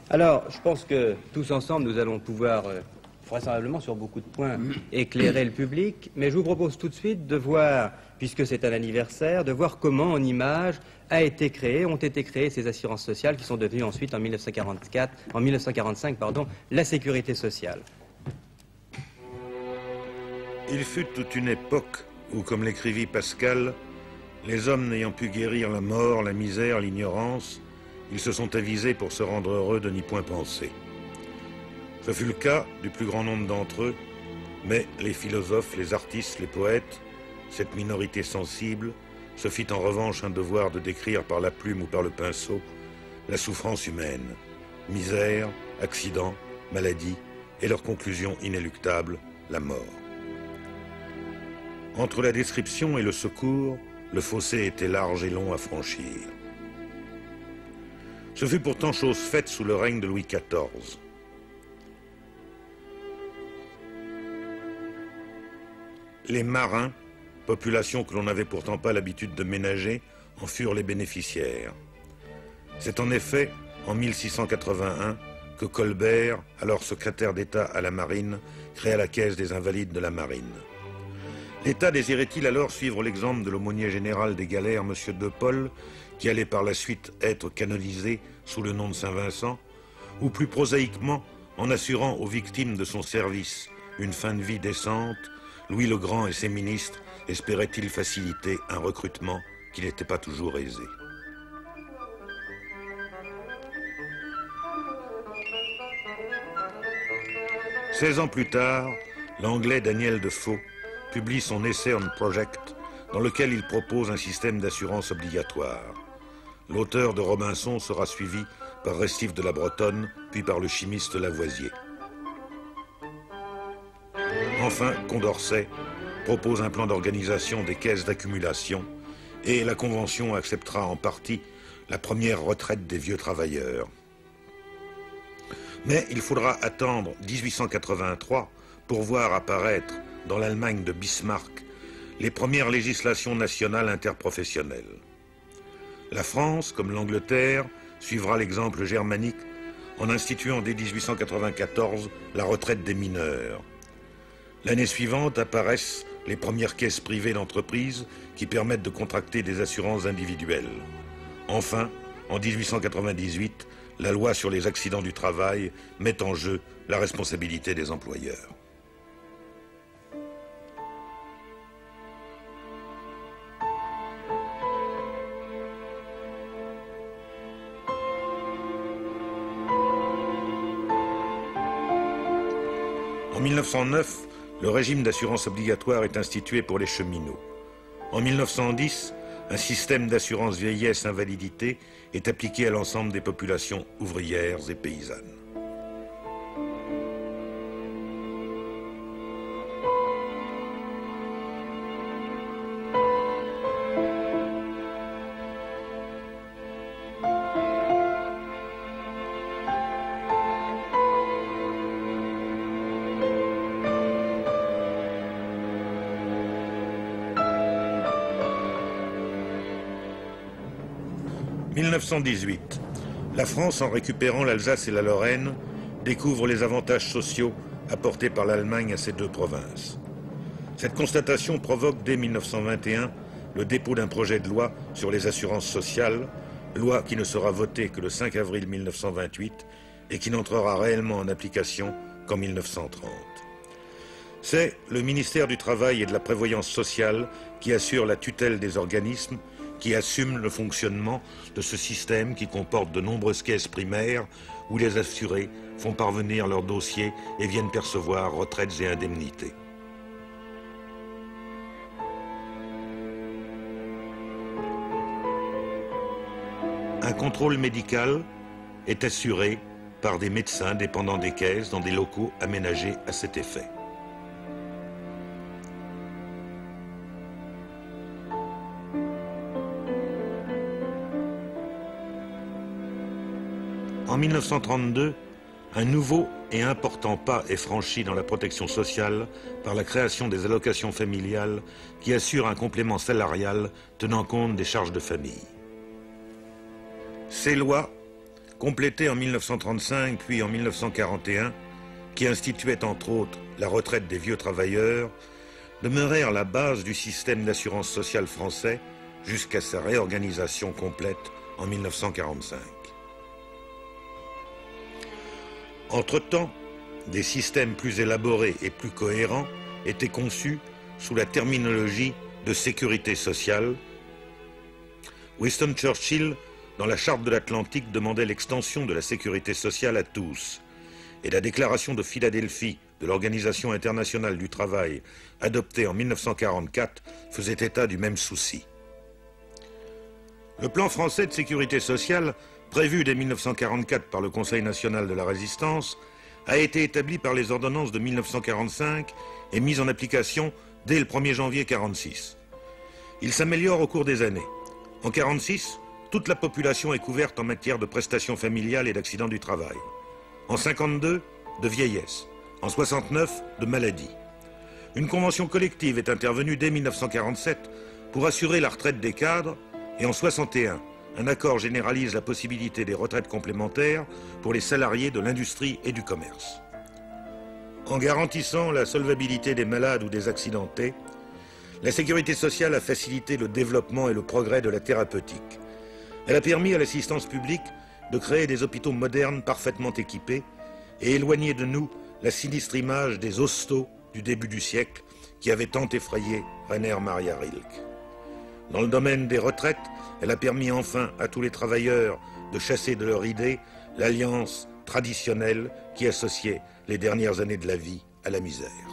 Alors, je pense que tous ensemble, nous allons pouvoir, vraisemblablement sur beaucoup de points, éclairer le public. Mais je vous propose tout de suite de voir, puisque c'est un anniversaire, de voir comment, en images, ont été créées ces assurances sociales qui sont devenues ensuite, en 1945, la sécurité sociale. Il fut toute une époque où, comme l'écrivit Pascal, les hommes n'ayant pu guérir la mort, la misère, l'ignorance, ils se sont avisés pour se rendre heureux de n'y point penser. Ce fut le cas du plus grand nombre d'entre eux, mais les philosophes, les artistes, les poètes, cette minorité sensible, se fit en revanche un devoir de décrire par la plume ou par le pinceau la souffrance humaine, misère, accident, maladie, et leur conclusion inéluctable, la mort. Entre la description et le secours, le fossé était large et long à franchir. Ce fut pourtant chose faite sous le règne de Louis XIV. Les marins, population que l'on n'avait pourtant pas l'habitude de ménager, en furent les bénéficiaires. C'est en effet en 1681 que Colbert, alors secrétaire d'État à la Marine, créa la Caisse des Invalides de la Marine. L'État désirait-il alors suivre l'exemple de l'aumônier général des galères, M. De Paul, qui allait par la suite être canonisé sous le nom de Saint-Vincent, ou plus prosaïquement, en assurant aux victimes de son service une fin de vie décente, Louis le Grand et ses ministres espéraient-ils faciliter un recrutement qui n'était pas toujours aisé. « 16 ans plus tard, l'Anglais Daniel Defoe publie son essai on Project, dans lequel il propose un système d'assurance obligatoire. L'auteur de Robinson sera suivi par Restif de la Bretonne, puis par le chimiste Lavoisier. Enfin, Condorcet propose un plan d'organisation des caisses d'accumulation et la Convention acceptera en partie la première retraite des vieux travailleurs. Mais il faudra attendre 1883 pour voir apparaître dans l'Allemagne de Bismarck les premières législations nationales interprofessionnelles. La France, comme l'Angleterre, suivra l'exemple germanique en instituant dès 1894 la retraite des mineurs. L'année suivante apparaissent les premières caisses privées d'entreprise qui permettent de contracter des assurances individuelles. Enfin, en 1898, la loi sur les accidents du travail met en jeu la responsabilité des employeurs. En 1909, le régime d'assurance obligatoire est institué pour les cheminots. En 1910, un système d'assurance vieillesse-invalidité est appliqué à l'ensemble des populations ouvrières et paysannes. « 1918. La France, en récupérant l'Alsace et la Lorraine, découvre les avantages sociaux apportés par l'Allemagne à ces deux provinces. Cette constatation provoque dès 1921 le dépôt d'un projet de loi sur les assurances sociales, loi qui ne sera votée que le 5 avril 1928 et qui n'entrera réellement en application qu'en 1930. C'est le ministère du Travail et de la Prévoyance sociale qui assure la tutelle des organismes, qui assume le fonctionnement de ce système qui comporte de nombreuses caisses primaires où les assurés font parvenir leurs dossiers et viennent percevoir retraites et indemnités. Un contrôle médical est assuré par des médecins dépendant des caisses dans des locaux aménagés à cet effet. En 1932, un nouveau et important pas est franchi dans la protection sociale par la création des allocations familiales qui assurent un complément salarial tenant compte des charges de famille. Ces lois complétée en 1935 puis en 1941, qui instituait entre autres la retraite des vieux travailleurs, demeurèrent la base du système d'assurance sociale français jusqu'à sa réorganisation complète en 1945. Entre-temps, des systèmes plus élaborés et plus cohérents étaient conçus sous la terminologie de sécurité sociale. Winston Churchill, dans la Charte de l'Atlantique, demandait l'extension de la sécurité sociale à tous, et la déclaration de Philadelphie de l'Organisation internationale du travail, adoptée en 1944, faisait état du même souci. Le plan français de sécurité sociale, prévu dès 1944 par le Conseil national de la Résistance, a été établi par les ordonnances de 1945 et mis en application dès le 1er janvier 1946. Il s'améliore au cours des années. En 1946, toute la population est couverte en matière de prestations familiales et d'accidents du travail. En 1952, de vieillesse. En 1969, de maladie. Une convention collective est intervenue dès 1947 pour assurer la retraite des cadres, et en 1961, un accord généralise la possibilité des retraites complémentaires pour les salariés de l'industrie et du commerce. En garantissant la solvabilité des malades ou des accidentés, la sécurité sociale a facilité le développement et le progrès de la thérapeutique. Elle a permis à l'assistance publique de créer des hôpitaux modernes parfaitement équipés et éloigner de nous la sinistre image des hostos du début du siècle qui avait tant effrayé Rainer Maria Rilke. Dans le domaine des retraites, elle a permis enfin à tous les travailleurs de chasser de leur idée l'alliance traditionnelle qui associait les dernières années de la vie à la misère.